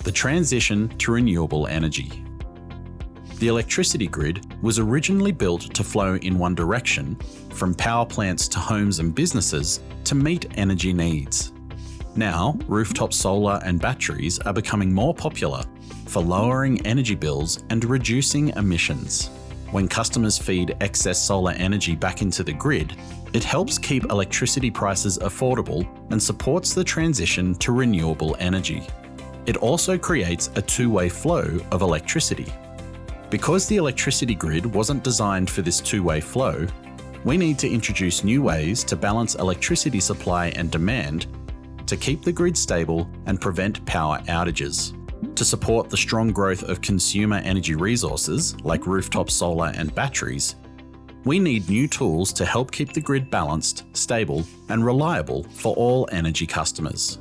the transition to renewable energy. The electricity grid was originally built to flow in one direction, from power plants to homes and businesses, to meet energy needs. Now, rooftop solar and batteries are becoming more popular for lowering energy bills and reducing emissions. When customers feed excess solar energy back into the grid, it helps keep electricity prices affordable and supports the transition to renewable energy. It also creates a two-way flow of electricity. Because the electricity grid wasn't designed for this two-way flow, we need to introduce new ways to balance electricity supply and demand to keep the grid stable and prevent power outages. To support the strong growth of consumer energy resources like rooftop solar and batteries, we need new tools to help keep the grid balanced, stable, and reliable for all energy customers.